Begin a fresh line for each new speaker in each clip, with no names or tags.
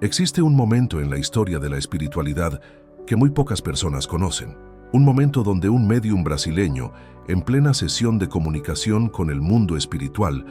Existe un momento en la historia de la espiritualidad que muy pocas personas conocen. Un momento donde un médium brasileño, en plena sesión de comunicación con el mundo espiritual,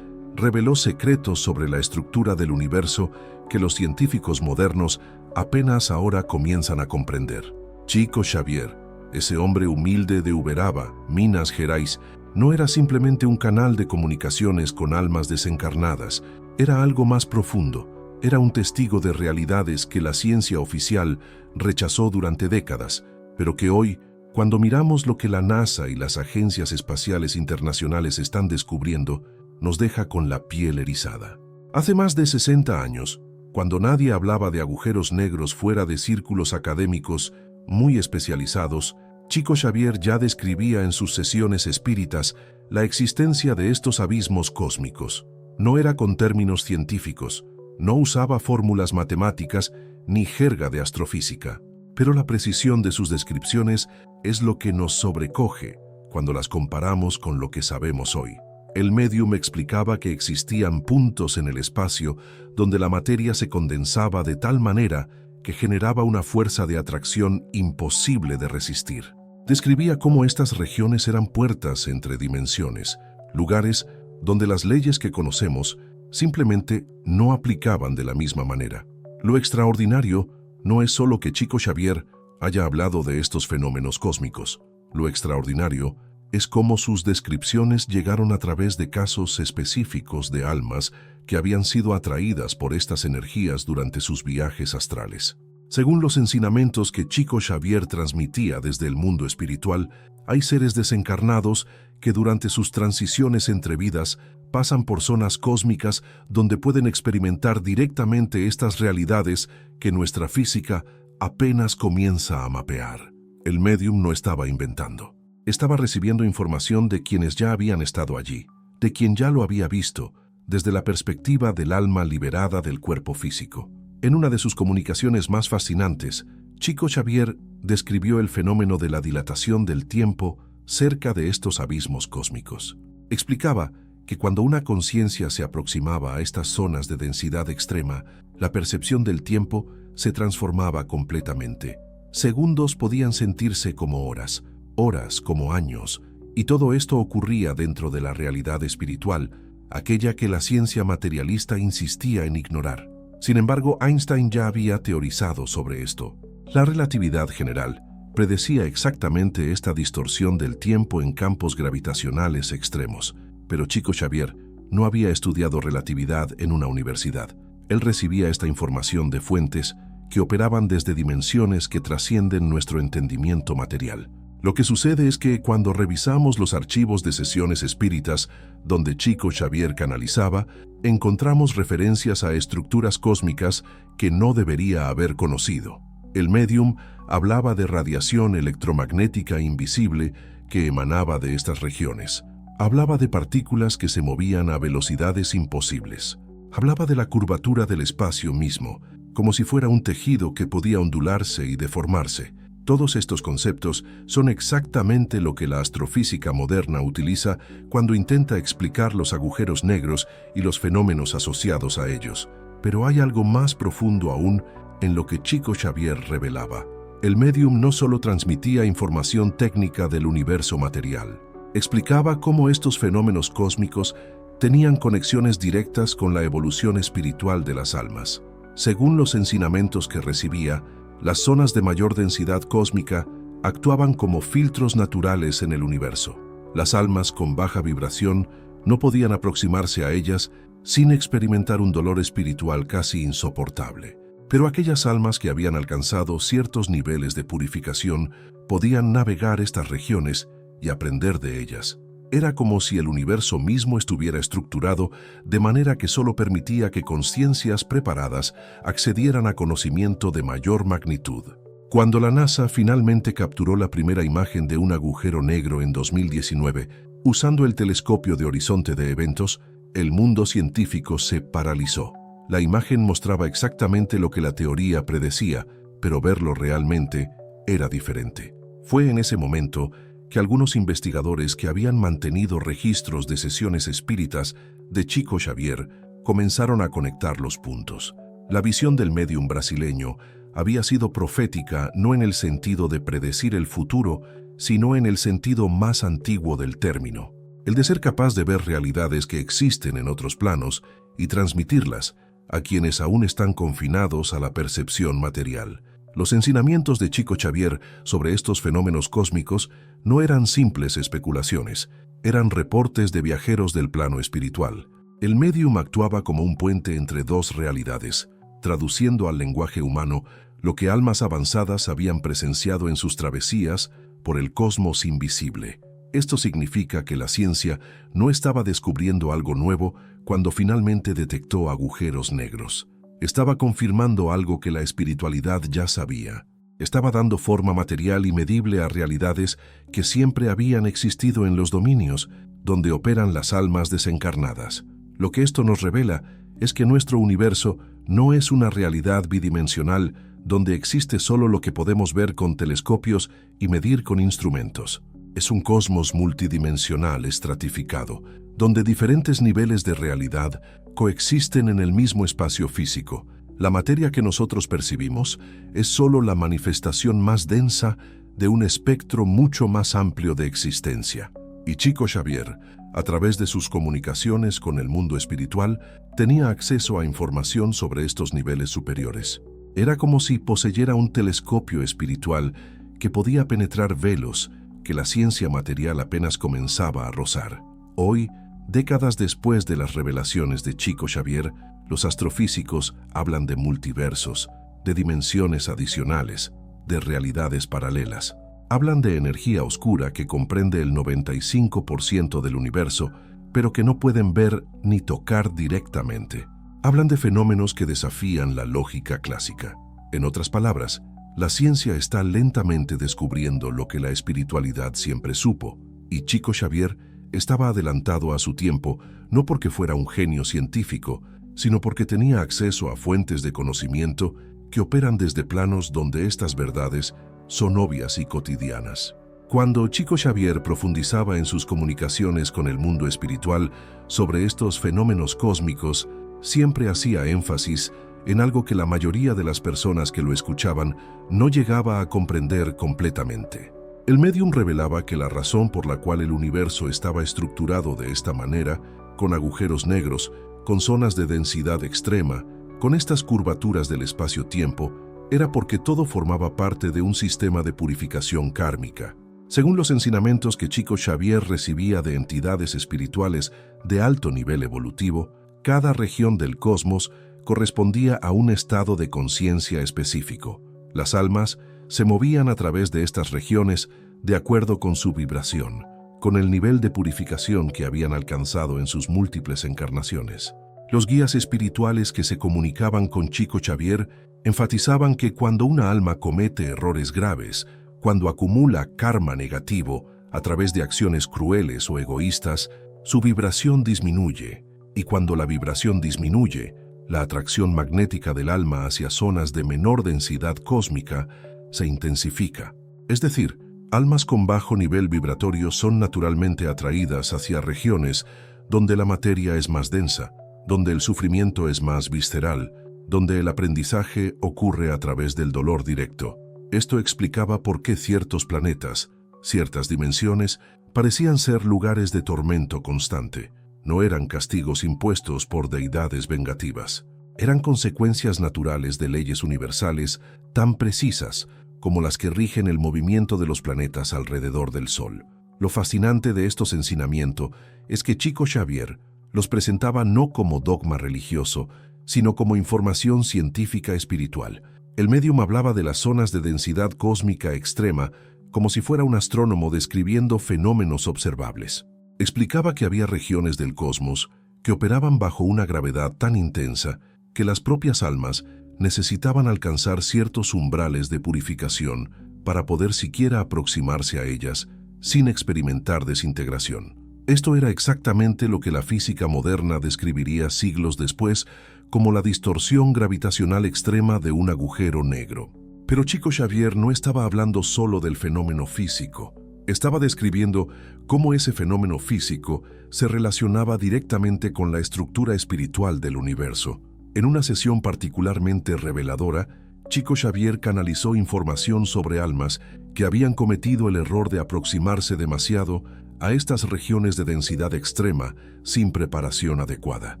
reveló secretos sobre la estructura del universo que los científicos modernos apenas ahora comienzan a comprender. Chico Xavier, ese hombre humilde de Uberaba, Minas Gerais, no era simplemente un canal de comunicaciones con almas desencarnadas, era algo más profundo, era un testigo de realidades que la ciencia oficial rechazó durante décadas, pero que hoy, cuando miramos lo que la NASA y las agencias espaciales internacionales están descubriendo, nos deja con la piel erizada. Hace más de 60 años, cuando nadie hablaba de agujeros negros fuera de círculos académicos muy especializados, Chico Xavier ya describía en sus sesiones espíritas la existencia de estos abismos cósmicos. No era con términos científicos, no usaba fórmulas matemáticas ni jerga de astrofísica, pero la precisión de sus descripciones es lo que nos sobrecoge cuando las comparamos con lo que sabemos hoy. El médium explicaba que existían puntos en el espacio donde la materia se condensaba de tal manera que generaba una fuerza de atracción imposible de resistir. Describía cómo estas regiones eran puertas entre dimensiones, lugares donde las leyes que conocemos simplemente no aplicaban de la misma manera. Lo extraordinario no es solo que Chico Xavier haya hablado de estos fenómenos cósmicos. Lo extraordinario es cómo sus descripciones llegaron a través de casos específicos de almas que habían sido atraídas por estas energías durante sus viajes astrales. Según los ensinamientos que Chico Xavier transmitía desde el mundo espiritual, hay seres desencarnados que durante sus transiciones entre vidas pasan por zonas cósmicas donde pueden experimentar directamente estas realidades que nuestra física apenas comienza a mapear. El médium no estaba inventando. Estaba recibiendo información de quienes ya habían estado allí, de quien ya lo había visto, desde la perspectiva del alma liberada del cuerpo físico. En una de sus comunicaciones más fascinantes, Chico Xavier describió el fenómeno de la dilatación del tiempo cerca de estos abismos cósmicos. Explicaba que cuando una conciencia se aproximaba a estas zonas de densidad extrema, la percepción del tiempo se transformaba completamente. Segundos podían sentirse como horas, horas como años, y todo esto ocurría dentro de la realidad espiritual, aquella que la ciencia materialista insistía en ignorar. Sin embargo, Einstein ya había teorizado sobre esto. La relatividad general predecía exactamente esta distorsión del tiempo en campos gravitacionales extremos, pero Chico Xavier no había estudiado relatividad en una universidad. Él recibía esta información de fuentes que operaban desde dimensiones que trascienden nuestro entendimiento material. Lo que sucede es que cuando revisamos los archivos de sesiones espíritas donde Chico Xavier canalizaba, encontramos referencias a estructuras cósmicas que no debería haber conocido. El médium hablaba de radiación electromagnética invisible que emanaba de estas regiones. Hablaba de partículas que se movían a velocidades imposibles. Hablaba de la curvatura del espacio mismo, como si fuera un tejido que podía ondularse y deformarse. Todos estos conceptos son exactamente lo que la astrofísica moderna utiliza cuando intenta explicar los agujeros negros y los fenómenos asociados a ellos. Pero hay algo más profundo aún en lo que Chico Xavier revelaba. El médium no solo transmitía información técnica del universo material, explicaba cómo estos fenómenos cósmicos tenían conexiones directas con la evolución espiritual de las almas. Según los ensinamientos que recibía, las zonas de mayor densidad cósmica actuaban como filtros naturales en el universo. Las almas con baja vibración no podían aproximarse a ellas sin experimentar un dolor espiritual casi insoportable. Pero aquellas almas que habían alcanzado ciertos niveles de purificación podían navegar estas regiones y aprender de ellas. Era como si el universo mismo estuviera estructurado de manera que solo permitía que conciencias preparadas accedieran a conocimiento de mayor magnitud. Cuando la NASA finalmente capturó la primera imagen de un agujero negro en 2019, usando el telescopio de horizonte de eventos, el mundo científico se paralizó. La imagen mostraba exactamente lo que la teoría predecía, pero verlo realmente era diferente. Fue en ese momento que algunos investigadores que habían mantenido registros de sesiones espíritas de Chico Xavier comenzaron a conectar los puntos. La visión del médium brasileño había sido profética no en el sentido de predecir el futuro, sino en el sentido más antiguo del término, el de ser capaz de ver realidades que existen en otros planos y transmitirlas a quienes aún están confinados a la percepción material. Los ensinamientos de Chico Xavier sobre estos fenómenos cósmicos no eran simples especulaciones, eran reportes de viajeros del plano espiritual. El médium actuaba como un puente entre dos realidades, traduciendo al lenguaje humano lo que almas avanzadas habían presenciado en sus travesías por el cosmos invisible. Esto significa que la ciencia no estaba descubriendo algo nuevo cuando finalmente detectó agujeros negros. Estaba confirmando algo que la espiritualidad ya sabía. Estaba dando forma material y medible a realidades que siempre habían existido en los dominios donde operan las almas desencarnadas. Lo que esto nos revela es que nuestro universo no es una realidad bidimensional donde existe solo lo que podemos ver con telescopios y medir con instrumentos. Es un cosmos multidimensional estratificado, donde diferentes niveles de realidad coexisten en el mismo espacio físico. La materia que nosotros percibimos es solo la manifestación más densa de un espectro mucho más amplio de existencia. Y Chico Xavier, a través de sus comunicaciones con el mundo espiritual, tenía acceso a información sobre estos niveles superiores. Era como si poseyera un telescopio espiritual que podía penetrar velos que la ciencia material apenas comenzaba a rozar. Hoy, décadas después de las revelaciones de Chico Xavier, los astrofísicos hablan de multiversos, de dimensiones adicionales, de realidades paralelas. Hablan de energía oscura que comprende el 95% del universo, pero que no pueden ver ni tocar directamente. Hablan de fenómenos que desafían la lógica clásica. En otras palabras, la ciencia está lentamente descubriendo lo que la espiritualidad siempre supo, y Chico Xavier estaba adelantado a su tiempo no porque fuera un genio científico, sino porque tenía acceso a fuentes de conocimiento que operan desde planos donde estas verdades son obvias y cotidianas. Cuando Chico Xavier profundizaba en sus comunicaciones con el mundo espiritual sobre estos fenómenos cósmicos, siempre hacía énfasis en algo que la mayoría de las personas que lo escuchaban no llegaba a comprender completamente. El médium revelaba que la razón por la cual el universo estaba estructurado de esta manera, con agujeros negros, con zonas de densidad extrema, con estas curvaturas del espacio-tiempo, era porque todo formaba parte de un sistema de purificación kármica. Según los ensinamientos que Chico Xavier recibía de entidades espirituales de alto nivel evolutivo, cada región del cosmos correspondía a un estado de conciencia específico. Las almas se movían a través de estas regiones de acuerdo con su vibración, con el nivel de purificación que habían alcanzado en sus múltiples encarnaciones. Los guías espirituales que se comunicaban con Chico Xavier enfatizaban que cuando una alma comete errores graves, cuando acumula karma negativo a través de acciones crueles o egoístas, su vibración disminuye, y cuando la vibración disminuye, la atracción magnética del alma hacia zonas de menor densidad cósmica se intensifica. Es decir, almas con bajo nivel vibratorio son naturalmente atraídas hacia regiones donde la materia es más densa, donde el sufrimiento es más visceral, donde el aprendizaje ocurre a través del dolor directo. Esto explicaba por qué ciertos planetas, ciertas dimensiones, parecían ser lugares de tormento constante. No eran castigos impuestos por deidades vengativas. Eran consecuencias naturales de leyes universales tan precisas como las que rigen el movimiento de los planetas alrededor del Sol. Lo fascinante de estos ensinamientos es que Chico Xavier los presentaba no como dogma religioso, sino como información científica espiritual. El médium hablaba de las zonas de densidad cósmica extrema como si fuera un astrónomo describiendo fenómenos observables. Explicaba que había regiones del cosmos que operaban bajo una gravedad tan intensa que las propias almas necesitaban alcanzar ciertos umbrales de purificación para poder siquiera aproximarse a ellas sin experimentar desintegración. Esto era exactamente lo que la física moderna describiría siglos después como la distorsión gravitacional extrema de un agujero negro. Pero Chico Xavier no estaba hablando solo del fenómeno físico. Estaba describiendo cómo ese fenómeno físico se relacionaba directamente con la estructura espiritual del universo. En una sesión particularmente reveladora, Chico Xavier canalizó información sobre almas que habían cometido el error de aproximarse demasiado a estas regiones de densidad extrema sin preparación adecuada.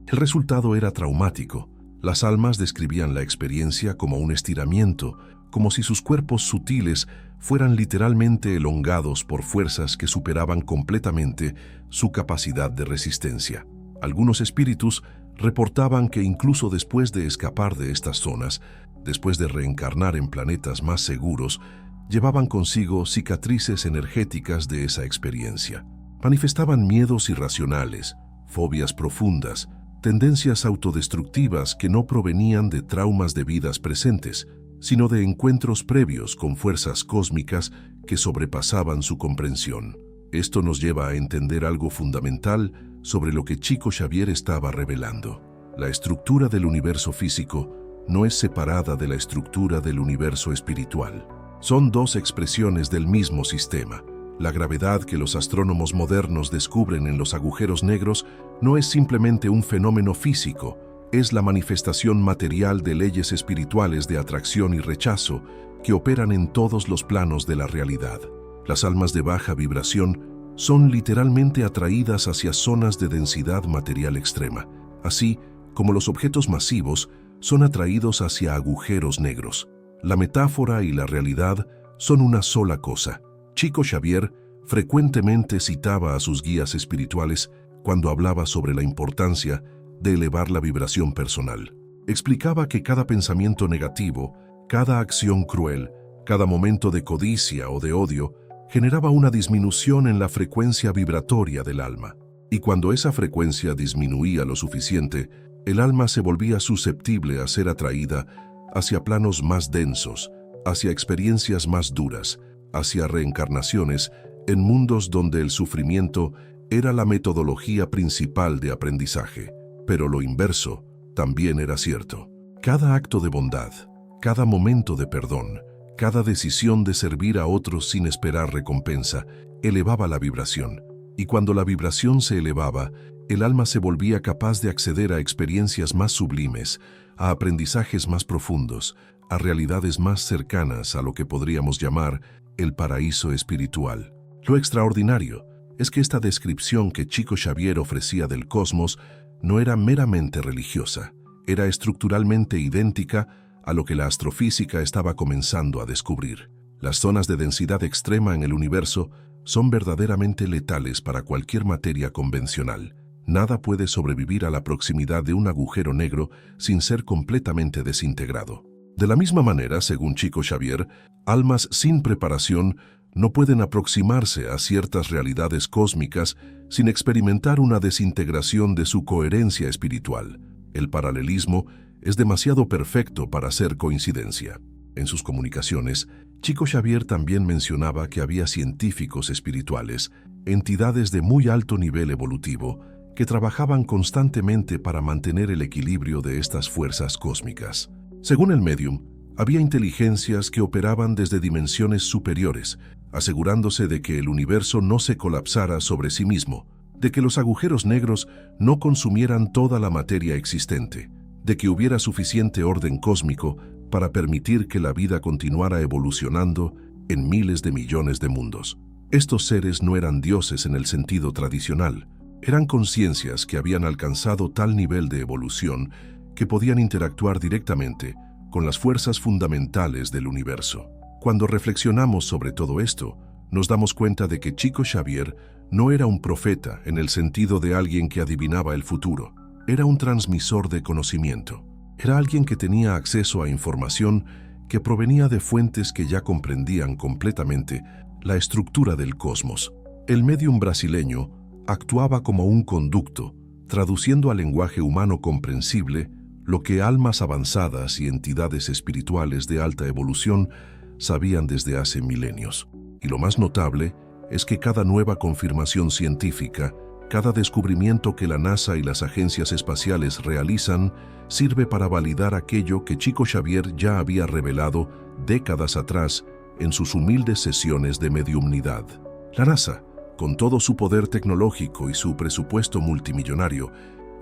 El resultado era traumático. Las almas describían la experiencia como un estiramiento, como si sus cuerpos sutiles fueran literalmente elongados por fuerzas que superaban completamente su capacidad de resistencia. Algunos espíritus reportaban que incluso después de escapar de estas zonas, después de reencarnar en planetas más seguros, llevaban consigo cicatrices energéticas de esa experiencia. Manifestaban miedos irracionales, fobias profundas, tendencias autodestructivas que no provenían de traumas de vidas presentes, sino de encuentros previos con fuerzas cósmicas que sobrepasaban su comprensión. Esto nos lleva a entender algo fundamental sobre lo que Chico Xavier estaba revelando. La estructura del universo físico no es separada de la estructura del universo espiritual. Son dos expresiones del mismo sistema. La gravedad que los astrónomos modernos descubren en los agujeros negros no es simplemente un fenómeno físico, es la manifestación material de leyes espirituales de atracción y rechazo que operan en todos los planos de la realidad. Las almas de baja vibración son literalmente atraídas hacia zonas de densidad material extrema, así como los objetos masivos son atraídos hacia agujeros negros. La metáfora y la realidad son una sola cosa. Chico Xavier frecuentemente citaba a sus guías espirituales cuando hablaba sobre la importancia de elevar la vibración personal. Explicaba que cada pensamiento negativo, cada acción cruel, cada momento de codicia o de odio generaba una disminución en la frecuencia vibratoria del alma. Y cuando esa frecuencia disminuía lo suficiente, el alma se volvía susceptible a ser atraída hacia planos más densos, hacia experiencias más duras, hacia reencarnaciones en mundos donde el sufrimiento era la metodología principal de aprendizaje. Pero lo inverso también era cierto. Cada acto de bondad, cada momento de perdón, cada decisión de servir a otros sin esperar recompensa, elevaba la vibración. Y cuando la vibración se elevaba, el alma se volvía capaz de acceder a experiencias más sublimes, a aprendizajes más profundos, a realidades más cercanas a lo que podríamos llamar el paraíso espiritual. Lo extraordinario es que esta descripción que Chico Xavier ofrecía del cosmos no era meramente religiosa, era estructuralmente idéntica a lo que la astrofísica estaba comenzando a descubrir. Las zonas de densidad extrema en el universo son verdaderamente letales para cualquier materia convencional. Nada puede sobrevivir a la proximidad de un agujero negro sin ser completamente desintegrado. De la misma manera, según Chico Xavier, almas sin preparación no pueden aproximarse a ciertas realidades cósmicas sin experimentar una desintegración de su coherencia espiritual. El paralelismo es demasiado perfecto para ser coincidencia. En sus comunicaciones, Chico Xavier también mencionaba que había científicos espirituales, entidades de muy alto nivel evolutivo, que trabajaban constantemente para mantener el equilibrio de estas fuerzas cósmicas. Según el médium, había inteligencias que operaban desde dimensiones superiores, asegurándose de que el universo no se colapsara sobre sí mismo, de que los agujeros negros no consumieran toda la materia existente, de que hubiera suficiente orden cósmico para permitir que la vida continuara evolucionando en miles de millones de mundos. Estos seres no eran dioses en el sentido tradicional, eran conciencias que habían alcanzado tal nivel de evolución que podían interactuar directamente con las fuerzas fundamentales del universo. Cuando reflexionamos sobre todo esto, nos damos cuenta de que Chico Xavier no era un profeta en el sentido de alguien que adivinaba el futuro. Era un transmisor de conocimiento. Era alguien que tenía acceso a información que provenía de fuentes que ya comprendían completamente la estructura del cosmos. El médium brasileño actuaba como un conducto, traduciendo al lenguaje humano comprensible lo que almas avanzadas y entidades espirituales de alta evolución sabían desde hace milenios. Y lo más notable es que cada nueva confirmación científica, cada descubrimiento que la NASA y las agencias espaciales realizan, sirve para validar aquello que Chico Xavier ya había revelado décadas atrás en sus humildes sesiones de mediumnidad. La NASA, con todo su poder tecnológico y su presupuesto multimillonario,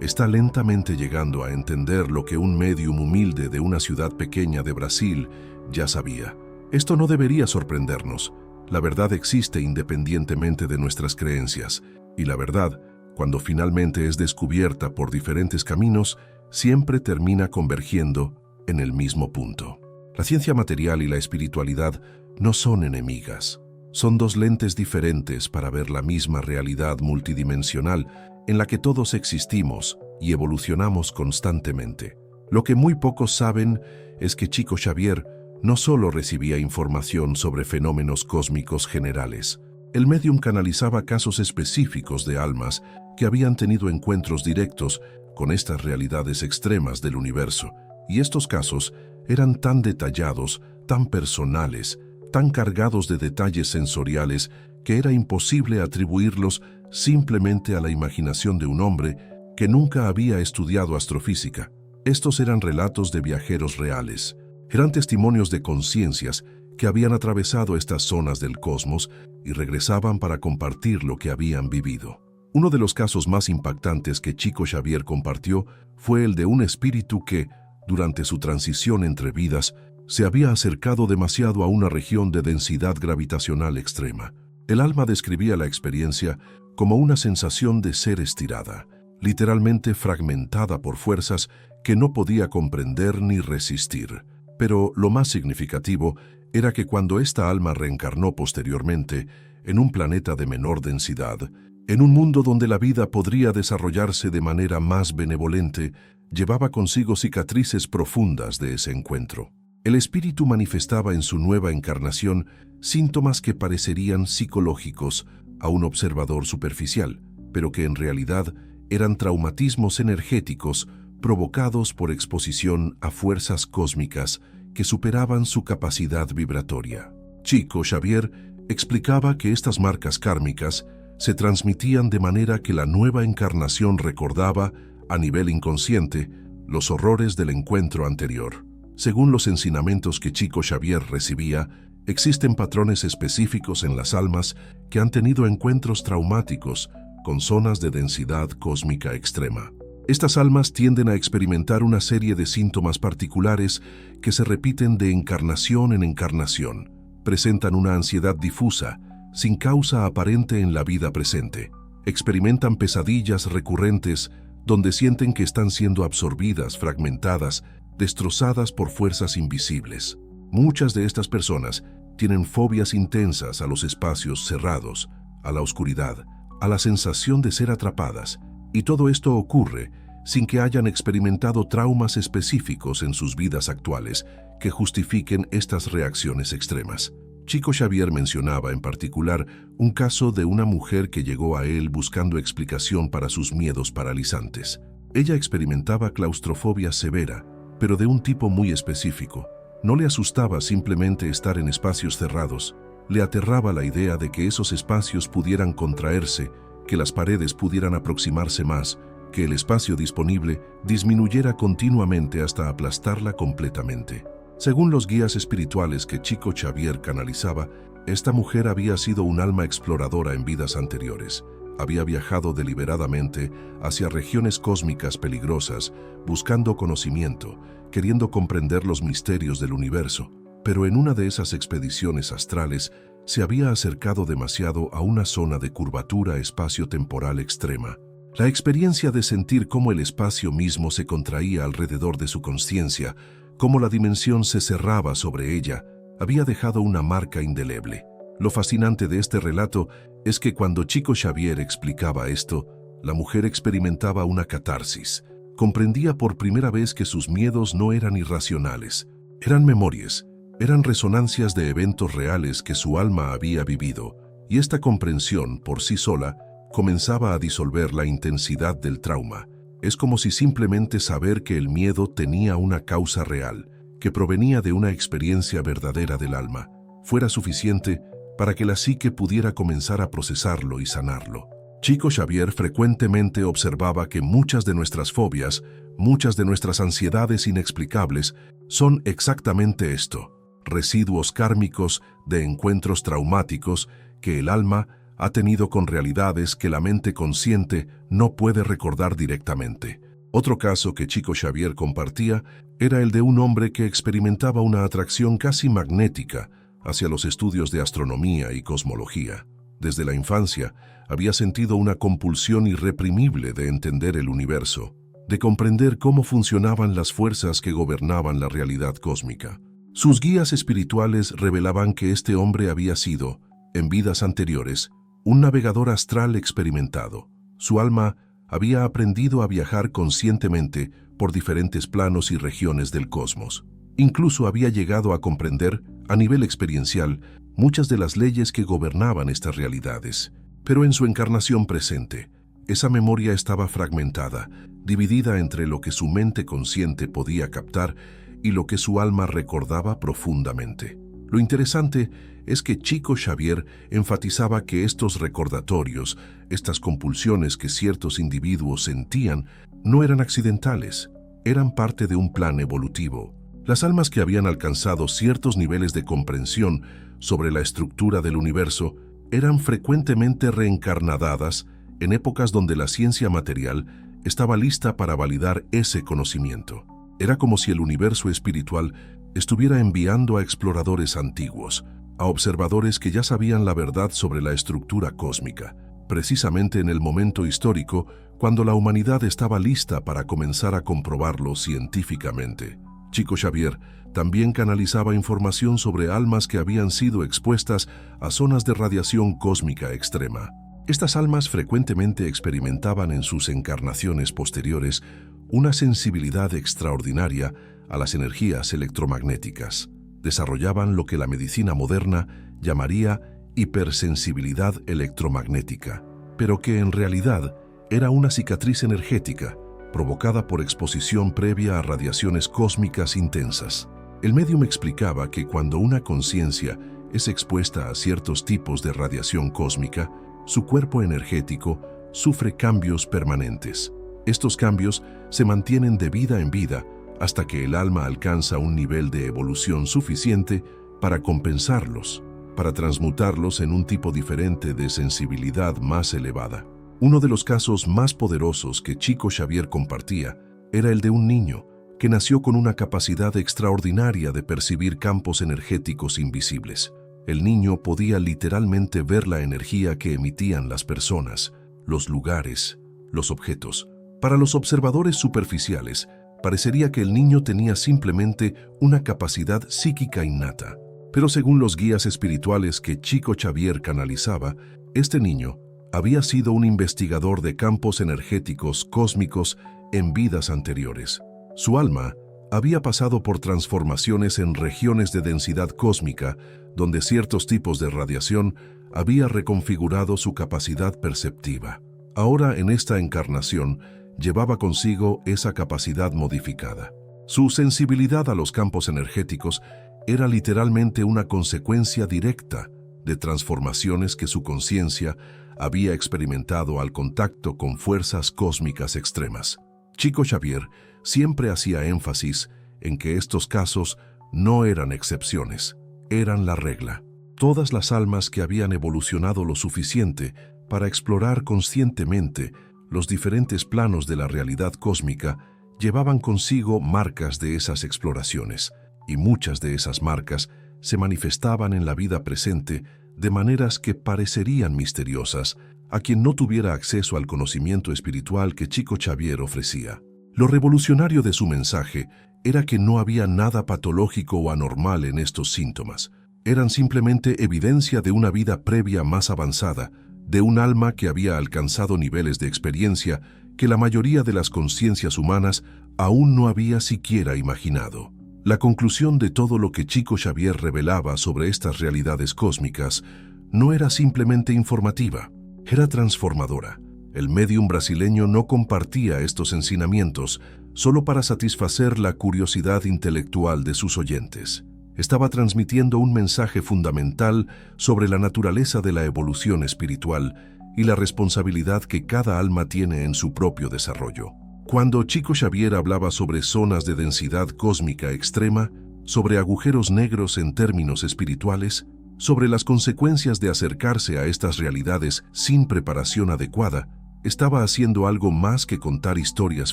está lentamente llegando a entender lo que un médium humilde de una ciudad pequeña de Brasil ya sabía. Esto no debería sorprendernos. La verdad existe independientemente de nuestras creencias, y la verdad, cuando finalmente es descubierta por diferentes caminos, siempre termina convergiendo en el mismo punto. La ciencia material y la espiritualidad no son enemigas. Son dos lentes diferentes para ver la misma realidad multidimensional en la que todos existimos y evolucionamos constantemente. Lo que muy pocos saben es que Chico Xavier no solo recibía información sobre fenómenos cósmicos generales. El médium canalizaba casos específicos de almas que habían tenido encuentros directos con estas realidades extremas del universo, y estos casos eran tan detallados, tan personales, tan cargados de detalles sensoriales que era imposible atribuirlos simplemente a la imaginación de un hombre que nunca había estudiado astrofísica. Estos eran relatos de viajeros reales. Eran testimonios de conciencias que habían atravesado estas zonas del cosmos y regresaban para compartir lo que habían vivido. Uno de los casos más impactantes que Chico Xavier compartió fue el de un espíritu que, durante su transición entre vidas, se había acercado demasiado a una región de densidad gravitacional extrema. El alma describía la experiencia como una sensación de ser estirada, literalmente fragmentada por fuerzas que no podía comprender ni resistir. Pero lo más significativo era que cuando esta alma reencarnó posteriormente en un planeta de menor densidad, en un mundo donde la vida podría desarrollarse de manera más benevolente, llevaba consigo cicatrices profundas de ese encuentro. El espíritu manifestaba en su nueva encarnación síntomas que parecerían psicológicos a un observador superficial, pero que en realidad eran traumatismos energéticos provocados por exposición a fuerzas cósmicas que superaban su capacidad vibratoria. Chico Xavier explicaba que estas marcas kármicas se transmitían de manera que la nueva encarnación recordaba, a nivel inconsciente, los horrores del encuentro anterior. Según los ensinamientos que Chico Xavier recibía, existen patrones específicos en las almas que han tenido encuentros traumáticos con zonas de densidad cósmica extrema. Estas almas tienden a experimentar una serie de síntomas particulares que se repiten de encarnación en encarnación. Presentan una ansiedad difusa, sin causa aparente en la vida presente. Experimentan pesadillas recurrentes donde sienten que están siendo absorbidas, fragmentadas, destrozadas por fuerzas invisibles. Muchas de estas personas tienen fobias intensas a los espacios cerrados, a la oscuridad, a la sensación de ser atrapadas, y todo esto ocurre sin que hayan experimentado traumas específicos en sus vidas actuales que justifiquen estas reacciones extremas. Chico Xavier mencionaba en particular un caso de una mujer que llegó a él buscando explicación para sus miedos paralizantes. Ella experimentaba claustrofobia severa, pero de un tipo muy específico. No le asustaba simplemente estar en espacios cerrados. Le aterraba la idea de que esos espacios pudieran contraerse, que las paredes pudieran aproximarse más, que el espacio disponible disminuyera continuamente hasta aplastarla completamente. Según los guías espirituales que Chico Xavier canalizaba, esta mujer había sido un alma exploradora en vidas anteriores. Había viajado deliberadamente hacia regiones cósmicas peligrosas, buscando conocimiento, queriendo comprender los misterios del universo. Pero en una de esas expediciones astrales se había acercado demasiado a una zona de curvatura espacio-temporal extrema. La experiencia de sentir cómo el espacio mismo se contraía alrededor de su consciencia, cómo la dimensión se cerraba sobre ella, había dejado una marca indeleble. Lo fascinante de este relato es que cuando Chico Xavier explicaba esto, la mujer experimentaba una catarsis. Comprendía por primera vez que sus miedos no eran irracionales, eran memorias, eran resonancias de eventos reales que su alma había vivido, y esta comprensión, por sí sola, comenzaba a disolver la intensidad del trauma. Es como si simplemente saber que el miedo tenía una causa real, que provenía de una experiencia verdadera del alma, fuera suficiente para que la psique pudiera comenzar a procesarlo y sanarlo. Chico Xavier frecuentemente observaba que muchas de nuestras fobias, muchas de nuestras ansiedades inexplicables, son exactamente esto: residuos kármicos de encuentros traumáticos que el alma ha tenido con realidades que la mente consciente no puede recordar directamente. Otro caso que Chico Xavier compartía era el de un hombre que experimentaba una atracción casi magnética hacia los estudios de astronomía y cosmología. Desde la infancia, había sentido una compulsión irreprimible de entender el universo, de comprender cómo funcionaban las fuerzas que gobernaban la realidad cósmica. Sus guías espirituales revelaban que este hombre había sido, en vidas anteriores, un navegador astral experimentado. Su alma había aprendido a viajar conscientemente por diferentes planos y regiones del cosmos. Incluso había llegado a comprender, a nivel experiencial, muchas de las leyes que gobernaban estas realidades. Pero en su encarnación presente, esa memoria estaba fragmentada, dividida entre lo que su mente consciente podía captar y lo que su alma recordaba profundamente. Lo interesante es que Chico Xavier enfatizaba que estos recordatorios, estas compulsiones que ciertos individuos sentían, no eran accidentales, eran parte de un plan evolutivo. Las almas que habían alcanzado ciertos niveles de comprensión sobre la estructura del universo eran frecuentemente reencarnadas en épocas donde la ciencia material estaba lista para validar ese conocimiento. Era como si el universo espiritual estuviera enviando a exploradores antiguos, a observadores que ya sabían la verdad sobre la estructura cósmica, precisamente en el momento histórico cuando la humanidad estaba lista para comenzar a comprobarlo científicamente. Chico Xavier también canalizaba información sobre almas que habían sido expuestas a zonas de radiación cósmica extrema. Estas almas frecuentemente experimentaban en sus encarnaciones posteriores una sensibilidad extraordinaria a las energías electromagnéticas. Desarrollaban lo que la medicina moderna llamaría hipersensibilidad electromagnética, pero que en realidad era una cicatriz energética provocada por exposición previa a radiaciones cósmicas intensas. El médium explicaba que cuando una conciencia es expuesta a ciertos tipos de radiación cósmica, su cuerpo energético sufre cambios permanentes. Estos cambios se mantienen de vida en vida hasta que el alma alcanza un nivel de evolución suficiente para compensarlos, para transmutarlos en un tipo diferente de sensibilidad más elevada. Uno de los casos más poderosos que Chico Xavier compartía era el de un niño que nació con una capacidad extraordinaria de percibir campos energéticos invisibles. El niño podía literalmente ver la energía que emitían las personas, los lugares, los objetos. Para los observadores superficiales, parecería que el niño tenía simplemente una capacidad psíquica innata. Pero según los guías espirituales que Chico Xavier canalizaba, este niño había sido un investigador de campos energéticos cósmicos en vidas anteriores. Su alma había pasado por transformaciones en regiones de densidad cósmica, donde ciertos tipos de radiación había reconfigurado su capacidad perceptiva. Ahora, en esta encarnación, llevaba consigo esa capacidad modificada. Su sensibilidad a los campos energéticos era literalmente una consecuencia directa de transformaciones que su conciencia había experimentado al contacto con fuerzas cósmicas extremas. Chico Xavier siempre hacía énfasis en que estos casos no eran excepciones, eran la regla. Todas las almas que habían evolucionado lo suficiente para explorar conscientemente los diferentes planos de la realidad cósmica llevaban consigo marcas de esas exploraciones, y muchas de esas marcas se manifestaban en la vida presente de maneras que parecerían misteriosas a quien no tuviera acceso al conocimiento espiritual que Chico Xavier ofrecía. Lo revolucionario de su mensaje era que no había nada patológico o anormal en estos síntomas. Eran simplemente evidencia de una vida previa más avanzada, de un alma que había alcanzado niveles de experiencia que la mayoría de las conciencias humanas aún no había siquiera imaginado. La conclusión de todo lo que Chico Xavier revelaba sobre estas realidades cósmicas no era simplemente informativa, era transformadora. El médium brasileño no compartía estos ensinamientos solo para satisfacer la curiosidad intelectual de sus oyentes. Estaba transmitiendo un mensaje fundamental sobre la naturaleza de la evolución espiritual y la responsabilidad que cada alma tiene en su propio desarrollo. Cuando Chico Xavier hablaba sobre zonas de densidad cósmica extrema, sobre agujeros negros en términos espirituales, sobre las consecuencias de acercarse a estas realidades sin preparación adecuada, estaba haciendo algo más que contar historias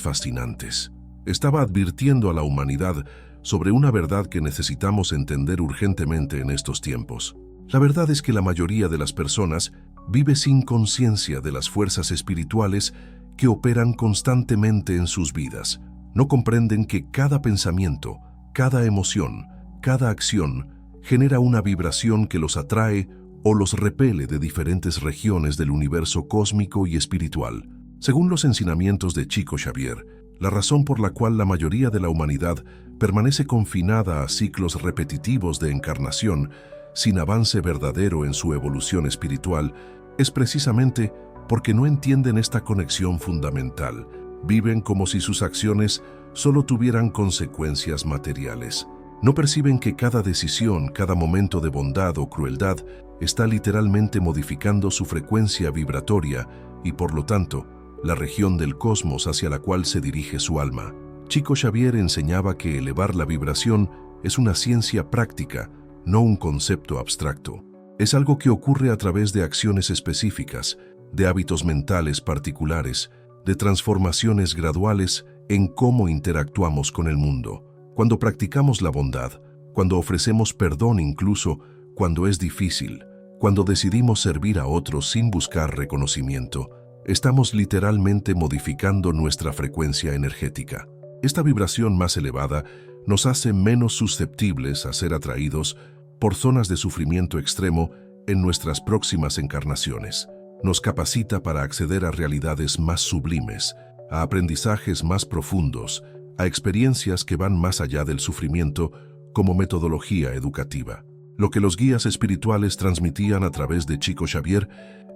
fascinantes. Estaba advirtiendo a la humanidad sobre una verdad que necesitamos entender urgentemente en estos tiempos. La verdad es que la mayoría de las personas vive sin conciencia de las fuerzas espirituales que operan constantemente en sus vidas. No comprenden que cada pensamiento, cada emoción, cada acción genera una vibración que los atrae o los repele de diferentes regiones del universo cósmico y espiritual. Según los enseñamientos de Chico Xavier, la razón por la cual la mayoría de la humanidad permanece confinada a ciclos repetitivos de encarnación sin avance verdadero en su evolución espiritual es precisamente porque no entienden esta conexión fundamental. Viven como si sus acciones solo tuvieran consecuencias materiales. No perciben que cada decisión, cada momento de bondad o crueldad está literalmente modificando su frecuencia vibratoria y, por lo tanto, la región del cosmos hacia la cual se dirige su alma. Chico Xavier enseñaba que elevar la vibración es una ciencia práctica, no un concepto abstracto. Es algo que ocurre a través de acciones específicas, de hábitos mentales particulares, de transformaciones graduales en cómo interactuamos con el mundo. Cuando practicamos la bondad, cuando ofrecemos perdón incluso cuando es difícil, cuando decidimos servir a otros sin buscar reconocimiento, estamos literalmente modificando nuestra frecuencia energética. Esta vibración más elevada nos hace menos susceptibles a ser atraídos por zonas de sufrimiento extremo en nuestras próximas encarnaciones. Nos capacita para acceder a realidades más sublimes, a aprendizajes más profundos, a experiencias que van más allá del sufrimiento como metodología educativa. Lo que los guías espirituales transmitían a través de Chico Xavier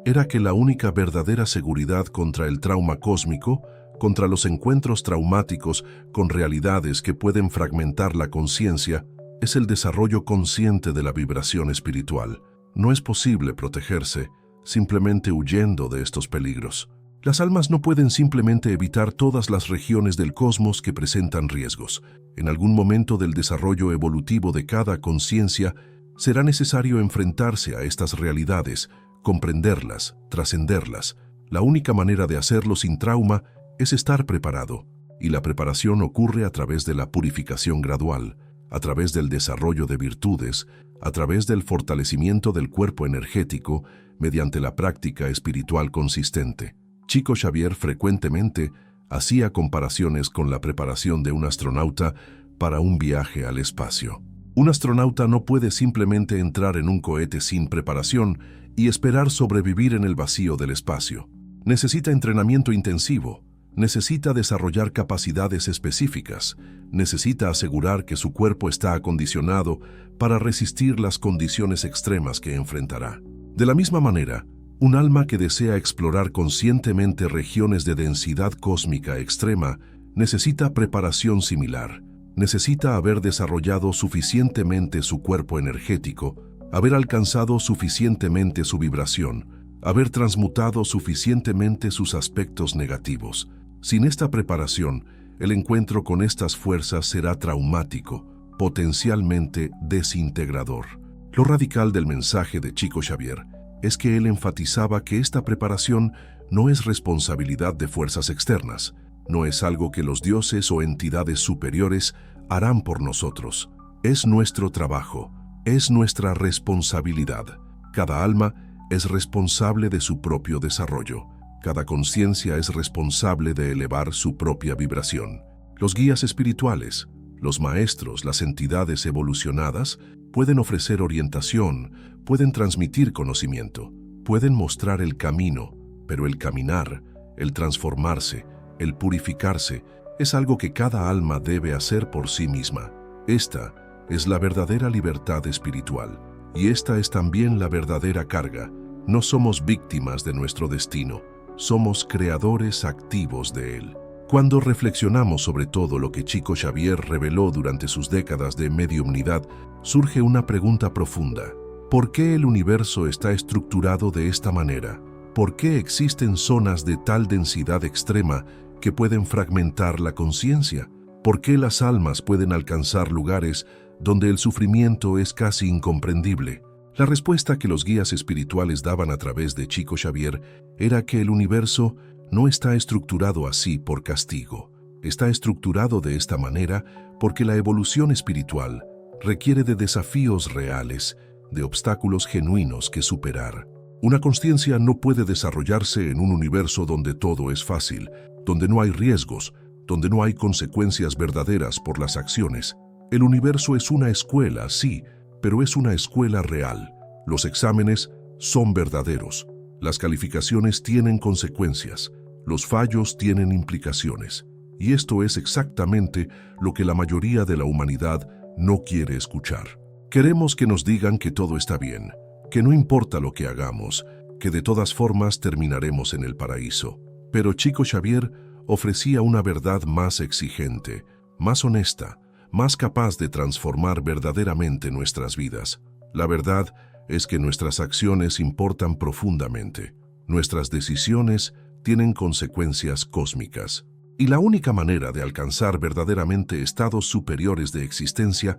era que la única verdadera seguridad contra el trauma cósmico, contra los encuentros traumáticos con realidades que pueden fragmentar la conciencia, es el desarrollo consciente de la vibración espiritual. No es posible protegerse simplemente huyendo de estos peligros. Las almas no pueden simplemente evitar todas las regiones del cosmos que presentan riesgos. En algún momento del desarrollo evolutivo de cada conciencia, será necesario enfrentarse a estas realidades, comprenderlas, trascenderlas. La única manera de hacerlo sin trauma es estar preparado, y la preparación ocurre a través de la purificación gradual, a través del desarrollo de virtudes, a través del fortalecimiento del cuerpo energético, mediante la práctica espiritual consistente. Chico Xavier frecuentemente hacía comparaciones con la preparación de un astronauta para un viaje al espacio. Un astronauta no puede simplemente entrar en un cohete sin preparación y esperar sobrevivir en el vacío del espacio. Necesita entrenamiento intensivo, necesita desarrollar capacidades específicas, necesita asegurar que su cuerpo está acondicionado para resistir las condiciones extremas que enfrentará. De la misma manera, un alma que desea explorar conscientemente regiones de densidad cósmica extrema necesita preparación similar. Necesita haber desarrollado suficientemente su cuerpo energético, haber alcanzado suficientemente su vibración, haber transmutado suficientemente sus aspectos negativos. Sin esta preparación, el encuentro con estas fuerzas será traumático, potencialmente desintegrador. Lo radical del mensaje de Chico Xavier es que él enfatizaba que esta preparación no es responsabilidad de fuerzas externas, no es algo que los dioses o entidades superiores harán por nosotros. Es nuestro trabajo, es nuestra responsabilidad. Cada alma es responsable de su propio desarrollo. Cada conciencia es responsable de elevar su propia vibración. Los guías espirituales, los maestros, las entidades evolucionadas, pueden ofrecer orientación, pueden transmitir conocimiento, pueden mostrar el camino, pero el caminar, el transformarse, el purificarse, es algo que cada alma debe hacer por sí misma. Esta es la verdadera libertad espiritual, y esta es también la verdadera carga. No somos víctimas de nuestro destino, somos creadores activos de él. Cuando reflexionamos sobre todo lo que Chico Xavier reveló durante sus décadas de mediumnidad, surge una pregunta profunda. ¿Por qué el universo está estructurado de esta manera? ¿Por qué existen zonas de tal densidad extrema que pueden fragmentar la conciencia? ¿Por qué las almas pueden alcanzar lugares donde el sufrimiento es casi incomprendible? La respuesta que los guías espirituales daban a través de Chico Xavier era que el universo no está estructurado así por castigo. Está estructurado de esta manera porque la evolución espiritual requiere de desafíos reales, de obstáculos genuinos que superar. Una consciencia no puede desarrollarse en un universo donde todo es fácil, donde no hay riesgos, donde no hay consecuencias verdaderas por las acciones. El universo es una escuela, sí, pero es una escuela real. Los exámenes son verdaderos. Las calificaciones tienen consecuencias. Los fallos tienen implicaciones. Y esto es exactamente lo que la mayoría de la humanidad no quiere escuchar. Queremos que nos digan que todo está bien, que no importa lo que hagamos, que de todas formas terminaremos en el paraíso. Pero Chico Xavier ofrecía una verdad más exigente, más honesta, más capaz de transformar verdaderamente nuestras vidas. La verdad es que nuestras acciones importan profundamente. Nuestras decisiones tienen consecuencias cósmicas. Y la única manera de alcanzar verdaderamente estados superiores de existencia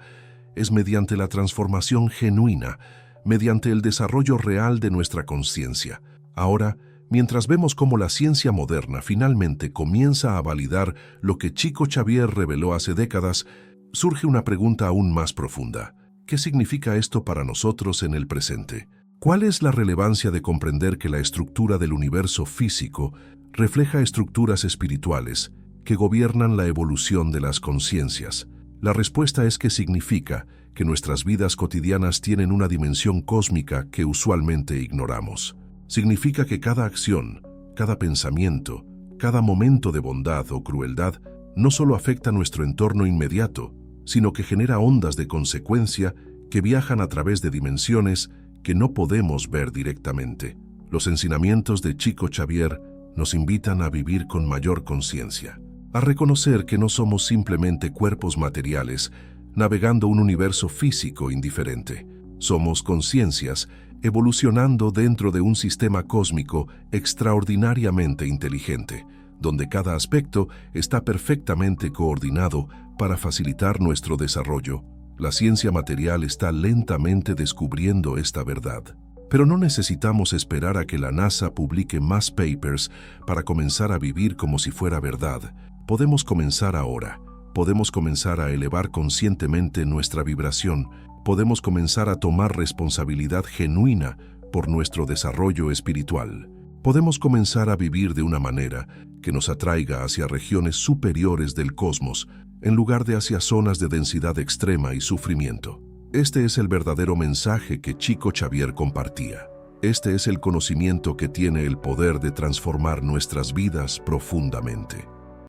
es mediante la transformación genuina, mediante el desarrollo real de nuestra conciencia. Ahora, mientras vemos cómo la ciencia moderna finalmente comienza a validar lo que Chico Xavier reveló hace décadas, surge una pregunta aún más profunda. ¿Qué significa esto para nosotros en el presente? ¿Cuál es la relevancia de comprender que la estructura del universo físico refleja estructuras espirituales que gobiernan la evolución de las conciencias? La respuesta es que significa que nuestras vidas cotidianas tienen una dimensión cósmica que usualmente ignoramos. Significa que cada acción, cada pensamiento, cada momento de bondad o crueldad no solo afecta nuestro entorno inmediato, sino que genera ondas de consecuencia que viajan a través de dimensiones que no podemos ver directamente. Los enseñamientos de Chico Xavier nos invitan a vivir con mayor conciencia, a reconocer que no somos simplemente cuerpos materiales navegando un universo físico indiferente. Somos conciencias evolucionando dentro de un sistema cósmico extraordinariamente inteligente, donde cada aspecto está perfectamente coordinado para facilitar nuestro desarrollo. La ciencia material está lentamente descubriendo esta verdad. Pero no necesitamos esperar a que la NASA publique más papers para comenzar a vivir como si fuera verdad. Podemos comenzar ahora. Podemos comenzar a elevar conscientemente nuestra vibración. Podemos comenzar a tomar responsabilidad genuina por nuestro desarrollo espiritual. Podemos comenzar a vivir de una manera que nos atraiga hacia regiones superiores del cosmos, en lugar de hacia zonas de densidad extrema y sufrimiento. Este es el verdadero mensaje que Chico Xavier compartía. Este es el conocimiento que tiene el poder de transformar nuestras vidas profundamente.